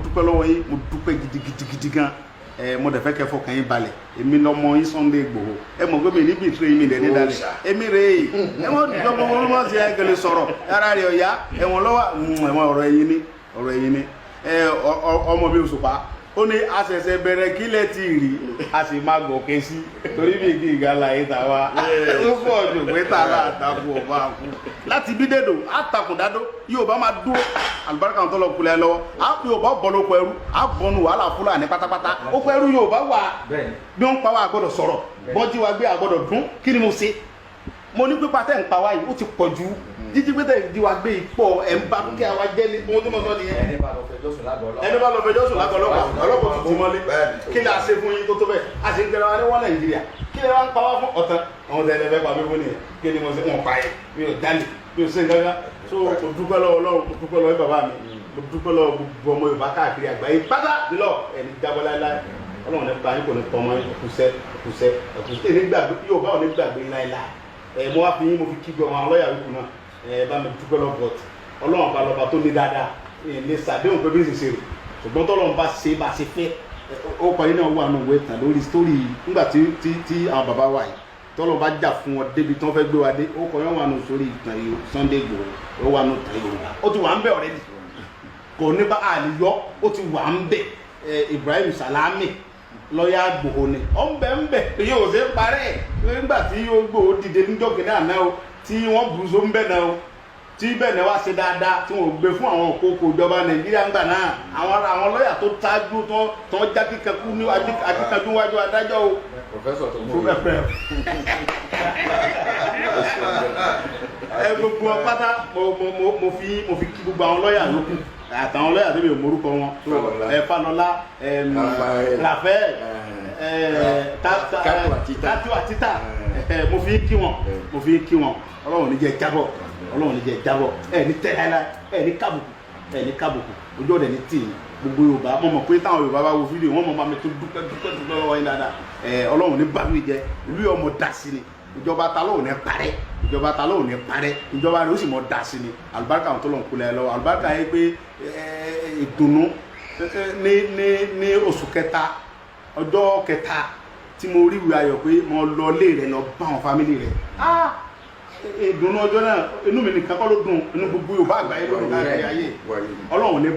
dúpẹ́ lọ́wọ́ yín mo dúpẹ́ gidigidi gan mo dẹ̀ fẹ́ kẹ́ fọkàn yín balẹ̀ èmi lọ́mọ yín Sunday Igboho mọ̀ pé mi níbi ìtúrẹ́ yín mi dẹ̀ ní dalẹ̀ èmi rè é mọ̀ dúpẹ́ gbogbo olúmọ̀ sí ẹ̀kẹ́lẹ́ sọ̀rọ̀ ara rẹ̀ ọ̀yá ẹ̀wọ̀n lọ́wọ́ ẹ̀wọ̀n ọ̀rọ̀ ẹ̀yìn ni ọmọ mi Òṣùpá ó ní àṣẹ̀ṣẹ̀ bẹ̀rẹ̀ kílẹ̀ tí rí a sì máa gòkè sí torí bí igi ìgàlà ìta wa ó pọ̀ jù pé tààrà àtàkù ọba àkú láti bí dèdò àtàkùn dádó yóò bá máa dúró àlùbáríkà tó lọ kulẹ̀ lọ́wọ́ á pé yóò bá bọ́ lóko ẹrú á bọ́nu wàhálà Fúlàní pátápátá ó pẹ́ ẹrú yóò bá wà bí wọ́n ń pa wá àgbọ̀dọ̀ sọ̀rọ̀ bọ́jí wa gbé àgbọ̀dọ̀ dún kí ni mo ṣe mo ní pípa tẹ́ ń pa wá yìí ó ti pọ̀ jù jíjí pé tẹ́ wa gbé ipò ẹ̀ ń bá kí àwa jẹ́ ní ohun tó mọ̀ sọ́ nìyẹn ẹni bá lọ fẹjọ́ sùn lágọ̀ọ́ ọlọ́pàá tó ti mọ́lé kí lè ṣe fún yín tó bẹ́ẹ̀ a sì ń tẹ̀lé wa ní wọ́n Nàìjíríà kí lè wá ń pa wá fún ọ̀tán àwọn tẹ̀lé fẹ́ pa mí fún nìyẹn kí ni mo ṣe wọn pa yẹn mi ò dálé mi ò ṣe nǹkan so mo dúpẹ́ lọ́wọ́ Ọlọ́run mo dúpẹ́ lọ́wọ́ bàbá mi mo dúpẹ́ lọ́wọ́ gbogbo ọmọ Yorùbá káàkiri àgbáyé pátá nílọ ẹni jábọ́ láéláé Ọlọ́run ní pa yín kò ní pọ̀ mọ́ ẹ̀kúṣẹ́ Yorùbá ò ní gbàgbé láéláé mo wá fi yín mo fi kí gbọ́ àwọn lọ́ọ̀yà wípé náà bá mi dúpẹ́ lọ bọ̀t Ọlọ́run bá lọ́ba tó ní dáadáa lè ṣàdéhùn pé bí n ṣe rè ṣùgbọ́n tọ́lọ́run bá ṣe bá ṣe fẹ́ ó parí náà wà nù wẹ̀ tán lórí sítórì nígbà tí àwọn bàbá wa yìí tọ́lọ́run bá jà fún wọn débi tí wọ́n fẹ́ gbé wa dé ó kọ́ yẹn wà nù sórí ìtàn Sunday Igboho ó wà nù tàn Yorùbá ó ti wà ń bẹ̀ ọ̀rẹ́dì kò ní bá àlìyọ́ ó ti wà ń bẹ̀ Ibrahim Salami lọ́yà Igboho ni ó ń bẹ̀ èyí ò ṣe é parẹ́ nígbà tí Igboho dìde níjọ́ kìnìún àná o tí wọ́n bùsọ ń bẹ̀ náà o tí bẹ́ẹ̀ náà wá ṣe dáadáa tí wọ́n gbé fún àwọn òkòkò ìjọba Nàìjíríà ńgbà náà àwọn lọ́yà tó tájú tó ń já kíkanjú ní akíkanjú wájú adájọ́ o. Professor tó mú mi. Gbogbo pátá mo fi kí gbogbo àwọn lọ́yà lókun àtàwọn lọ́yà tó bí òmorúkọ wọn Fanola Raphael Tatu Atita mo fi kí wọn Ọlọ́run ní jẹ́ jábọ̀ Ọlọ́run ní jẹ́ jábọ̀ ní tẹ́láìlá ní kábùkù ojú ọ̀dẹ̀ ní tíì gbogbo Yorùbá mọ̀ pé táwọn Yorùbá bá wo fídíò wọn mọ̀ bá mi tó dúpẹ́ lọ́wọ́ yín dáadáa Ọlọ́run ní bá mi jẹ ìlú ọmọ dá sí ni ìjọba Talon ní parẹ́ ìjọba rẹ̀ ó sì mọ̀ dá sí ni àlùbáríkà àwọn tó lọ́n kulẹ̀ lọ́wọ́ àlùbáríkà yẹ pé ìdùnnú ní oṣù kẹta ọjọ́ kẹta tí mo rí ìwé ayọ̀ pé mo lọ lé rẹ̀ lọ bá àwọn fámìlì rẹ̀ ìdùnnú ọjọ́ náà inú mi nìkan kọ́ ló dùn inú gbogbo Yorùbá àgbáyé ló dùn káàkiri ayé Ọlọ́run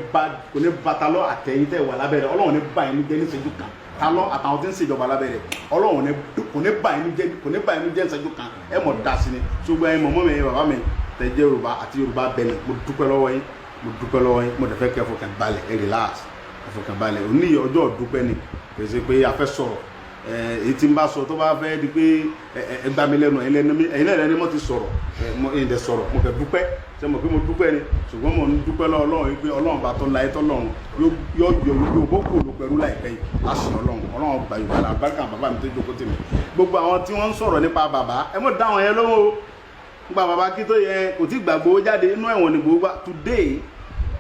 kò ní ba Talon àtẹ̀yìn tẹ̀ wà lábẹ́rẹ́ Ọlọ́run ní ba inú jẹ́ ní ìṣẹ́jú kan Talon àtàwọn tí ń ṣèjọba lábẹ́rẹ́ Ọlọ́run kò ní ba inú jẹ́ ìṣẹ́jú kan ẹ mọ̀ dá sí ni ṣùgbọ́n ẹ mọ̀mọ́ mi bàbá mi tẹ̀ jẹ́ Yorùbá àti Yorùbá bẹ̀rẹ̀ mo dúpẹ́ lọ́wọ́ yín mo dẹ̀ fẹ́ kẹ́ fọkàn balẹ̀ ẹ relax fọkàn balẹ̀ òní ọjọ́ dúpẹ́ ni pèsè pé a fẹ́ sọ̀rọ̀ èyí tí n bá sọ tó bá fẹ́ di pé ẹ gbá mi lẹ́nu ẹ̀yin náà lẹ́ni mo ti sọ̀rọ̀ ẹ̀yin dẹ̀ sọ̀rọ̀ mo fẹ́ dúpẹ́ ṣe mọ̀ pé mo dúpẹ́ ni ṣùgbọ́n mo ń dúpẹ́ lọ́wọ́ Ọlọ́run yìí pé Ọlọ́run bá tọ́ láyé tọ́lọ́run yóò bó kò ló pẹ̀lú láìpẹ́ yìí láṣẹ Ọlọ́run gba Yorùbá la àlùbáríkà bàbá mi tó jókòó tì mí gbogbo àwọn tí wọ́n ń sọ̀rọ̀ nípa bàbá ẹ mọ̀ dáhùn yẹn lọ́wọ́ o nípa bàbá kí tó yẹ kò tí gbàgbó jáde inú ẹ̀wọ̀n ni gbogbo today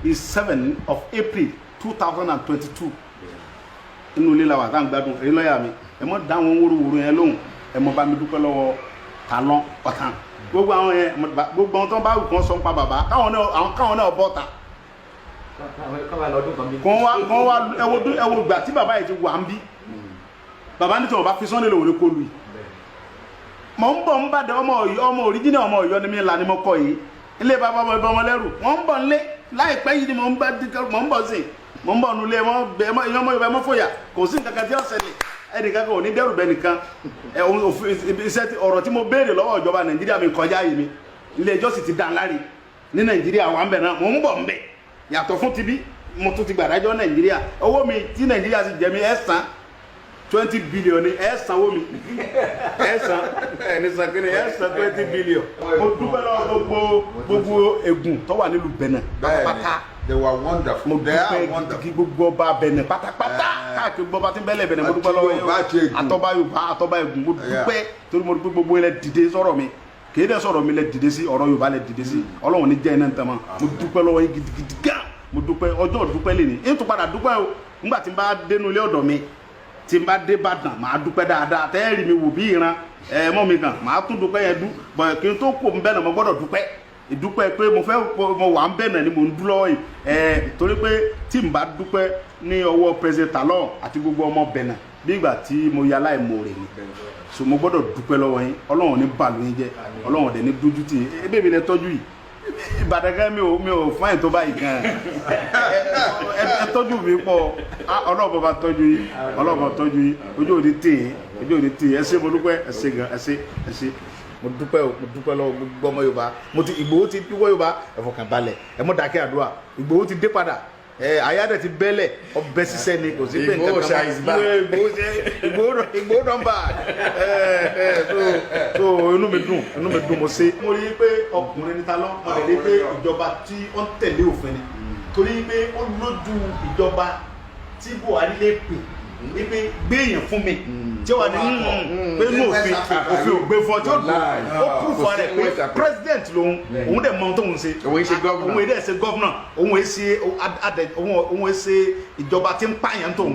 is 7 of April 2022 inú ilé la wà tá à ń gbádùn èyí lọ́ọ̀yà mi ẹ mọ̀ dáhùn wóróworó yẹn lóhùn ẹ mọ̀ bá mi dúpẹ́ lọ́wọ́ Talon ọ̀tàn gbogbo àwọn yẹn gbogbo àwọn tó ń bá wù kán sọ ń pa bàbá káwọn náà bọ́ ta kàn wá ẹwọ gbà tí bàbá yìí ti wà ń bí bàbá ní tí wọn bá fi Sunday lòun ní kó lu yìí mọ̀ ń bọ̀ ń bá dẹ ọmọ òríjìnà ọmọ Ọ̀yọ́ ni mi là ní mo kọ yìí ilé bàbá ọmọ ìbọn wọn lẹ́rù wọ́n ń bọ̀ nílé láìpẹ́ yìí ni mò ń bọ̀ sí mò ń bọ̀ nulẹ̀ ọmọ Yorùbá ẹmọ fòyà kò sí nǹkan kan tí ó ṣẹlẹ̀ ẹnìkan kan ò ní dẹ́rù bẹ nìkan ọ̀rọ̀ tí mo béèrè lọ́wọ́ ìjọba Nàìjíríà mi kọjá yìí mi ilé ẹjọ́ sì ti dá láre ní Nàìjíríà wà ń bẹ̀ náà mò ń bọ̀ ń bẹ̀ yàtọ̀ fún tibí mo tún ti gbàdájọ́ Nàìjíríà owó mi tí Nàìjíríà sì jẹ mi ẹ̀sán 20 billion ni ẹ̀sán owó mi ẹ̀sán ẹ̀nìsànkiri ẹ̀sán 20 billion mo dúpẹ́ lọ́wọ́ gbogbo ègùn tó wà nílùú Benin pátápátá. They were wonderful. Mo dúpẹ́ kí gbogbo ọba Benin pátápátá káàkiri gbogbo ọba tí ń bẹ́lẹ̀ Benin mo dúpẹ́ lọ́wọ́ yẹn àtọ́ba Yorùbá àtọ́ba ègùn mo dúpẹ́ torí mo dúpẹ́ gbogbo ilẹ̀ dìde sọ̀rọ̀ mi kìí dẹ́ sọ̀rọ̀ mi lẹ̀ dìde sí ọ̀rọ̀ Yorùbá lẹ̀ dìde sí Ọlọ́run ní jẹ́ iná ntẹ́ mọ́ mo dúpẹ́ lọ́wọ́ yín gidigidi gan mo dúpẹ́ ọjọ́ dúpẹ́ lè ní èyí tó padà dúpẹ́ o nígbà tí n bá dénú ilé ọ̀dọ̀ mi tí n bá dé Ìbàdàn màá dúpẹ́ dáadáa tẹ́ẹ̀rì mi wò bí ìran mọ́ mi kan màá tún dúpẹ́ yẹn dú bọ̀ kí n tó kó n bẹ́ẹ̀ náà mo gbọ́dọ̀ dúpẹ́ ìdúpẹ́ pé mo wà ń bẹ̀nà ni mo ń dúró yìí torí pé tí n bá dúpẹ́ ní ọwọ́ president Talon àti gbogbo ọmọ bẹ̀nà bí ìgbà tí mo ya láìmoore ni so mo gbọ́dọ̀ dúpẹ́ lọ́wọ́ yín Ọlọ́run ní bàlú yín jẹ́ Ọlọ́run dẹ̀ ní dójú tì yín ebí mi lẹ tọ́jú yìí Ìbàdàn gan mi ò fáyìn tó báyìí gan ẹ tọ́jú mi pọ̀ Ọlọ́run bá tọ́jú yín Ọlọ́run bá tọ́jú yín ojú òní tì yín ẹ ṣé mo dúpẹ́ ẹ ṣé gan ẹ ṣé mo dúpẹ́ lọ́wọ́ gbogbo ọmọ Yorùbá Ìgbòho ti wọ́ Yorùbá ẹ fọkàn balẹ̀ ẹ mọ́ dákẹ́ àdúrà Ìgbòho ti dé padà ayáde ti bẹ́lẹ̀ ọbẹ̀ ṣiṣẹ́ ni kò sí pé nǹkan kan Ìgbòho nọ́mbà so inú mi dùn mo ṣe. mo rí i pé ọkùnrin ní Talon mo lè rí i pé ìjọba tí ó ń tẹ̀lé òfin ni torí pé ó lójú ìjọba tí Buhari lè pè é pé gbé èèyàn fún mi tí ó wà ní pé inú òfin ògbé fún ọ tí ó kú fún rẹ pé president lòun òun dẹ̀ mọ ohun tóun ṣe òun èdè ṣe gọ́vnà òun ṣe ìjọba tí ń pààyàn tóun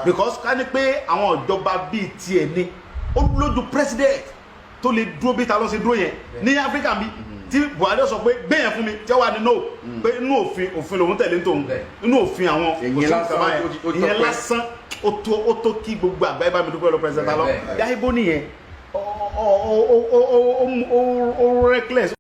because ká ní pé àwọn ìjọba bíi tiẹ̀ ni ó lójú president tó lè dúró bí Talon ṣe dúró yẹn ní Áfíríkà bí tí Buhari sọ pé gbé yẹn fún mi tí ó wà ní no pé inú òfin lòun tẹ̀lé tóun inú òfin àwọn òṣèlú ìyẹn lásán ó tó kí gbogbo àgbáyé bá mi dúpẹ́ lọ president Talon yá ibo nìyẹn ó reckless.